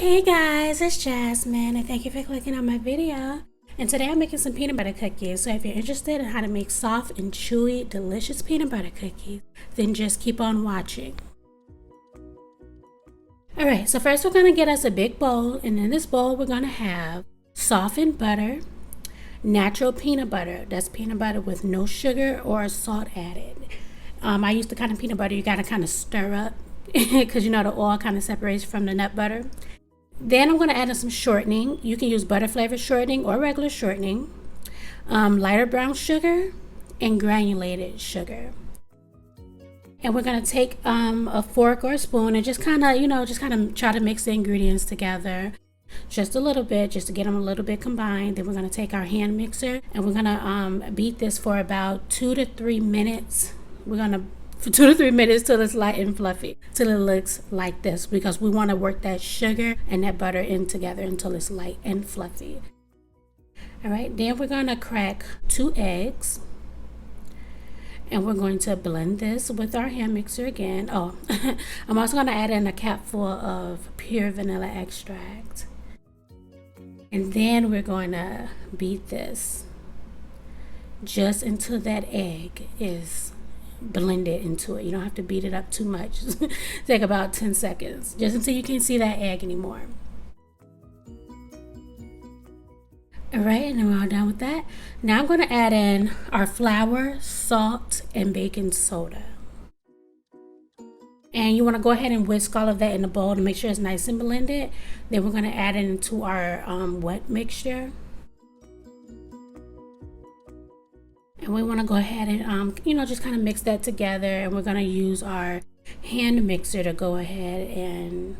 Hey guys, it's Jasmine and thank you for clicking on my video. And today I'm making some peanut butter cookies. So if you're interested in how to make soft and chewy, delicious peanut butter cookies, then just keep on watching. Alright, so first we're going to get us a big bowl, and in this bowl we're going to have softened butter, natural peanut butter. That's peanut butter with no sugar or salt added. I use the kind of peanut butter you got to kind of stir up because you know the oil kind of separates from the nut butter. Then I'm going to add in some shortening. You can use butter flavored shortening or regular shortening, lighter brown sugar, and granulated sugar. And we're going to take a fork or a spoon and just kind of try to mix the ingredients together just a little bit, just to get them a little bit combined. Then we're going to take our hand mixer and we're going to beat this for about 2 to 3 minutes. We're going to for 2 to 3 minutes till it's light and fluffy, till it looks like this, because we want to work that sugar and that butter in together until it's light and fluffy. All right, then we're going to crack 2 eggs and we're going to blend this with our hand mixer again. Oh, I'm also going to add in a capful of pure vanilla extract. And then we're going to beat this just until that egg is blended into it. You don't have to beat it up too much. Take about 10 seconds, just until you can't see that egg anymore. All right, and then we're all done with that. Now I'm going to add in our flour, salt, and baking soda. And you want to go ahead and whisk all of that in the bowl to make sure it's nice and blended. Then we're going to add it into our wet mixture. And we want to go ahead and, just kind of mix that together. And we're going to use our hand mixer to go ahead and,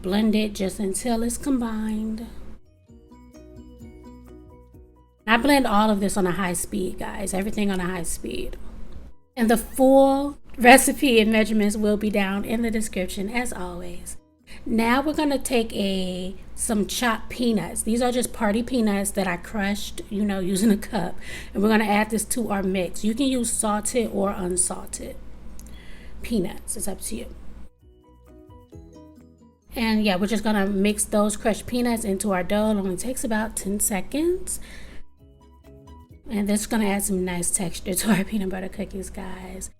blend it just until it's combined. I blend all of this on a high speed, guys. Everything on a high speed. And the full recipe and measurements will be down in the description as always. Now we're going to take some chopped peanuts. These are just party peanuts that I crushed, using a cup. And we're going to add this to our mix. You can use salted or unsalted peanuts. It's up to you. And yeah, we're just going to mix those crushed peanuts into our dough. It only takes about 10 seconds. And this is going to add some nice texture to our peanut butter cookies, guys.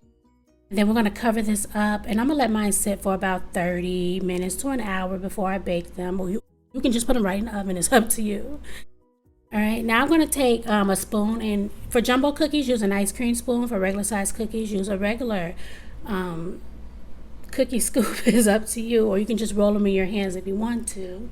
Then we're going to cover this up, and I'm going to let mine sit for about 30 minutes to an hour before I bake them. Or you can just put them right in the oven. It's up to you. All right, now I'm going to take a spoon, and for jumbo cookies, use an ice cream spoon. For regular size cookies, use a regular cookie scoop. Is up to you, or you can just roll them in your hands if you want to.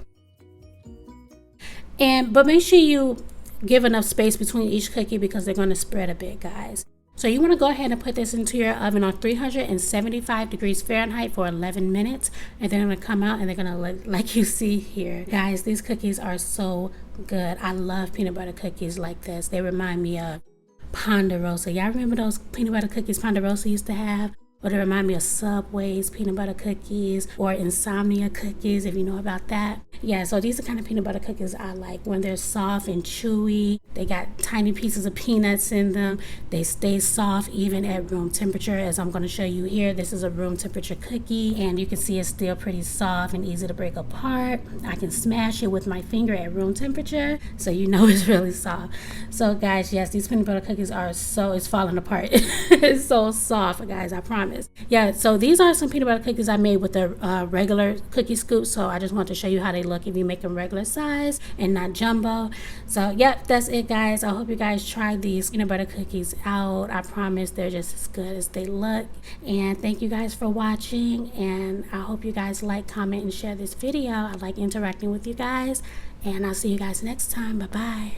But make sure you give enough space between each cookie because they're going to spread a bit, guys. So you want to go ahead and put this into your oven on 375 degrees Fahrenheit for 11 minutes. And they're going to come out and they're going to look like you see here. Guys, these cookies are so good. I love peanut butter cookies like this. They remind me of Ponderosa. Y'all remember those peanut butter cookies Ponderosa used to have? Or they remind me of Subway's peanut butter cookies or Insomnia cookies, if you know about that. Yeah, so these are the kind of peanut butter cookies I like, when they're soft and chewy. They got tiny pieces of peanuts in them. They stay soft even at room temperature, as I'm going to show you here. This is a room temperature cookie, and you can see it's still pretty soft and easy to break apart. I can smash it with my finger at room temperature, so you know it's really soft. So guys, yes, these peanut butter cookies it's falling apart. It's so soft, guys, I promise. Yeah, so these are some peanut butter cookies I made with the regular cookie scoop. So I just want to show you how they look if you make them regular size and not jumbo. So yep, that's it, guys. I hope you guys try these peanut butter cookies out. I promise they're just as good as they look. And thank you guys for watching, and I hope you guys like, comment, and share this video. I like interacting with you guys, and I'll see you guys next time. Bye bye.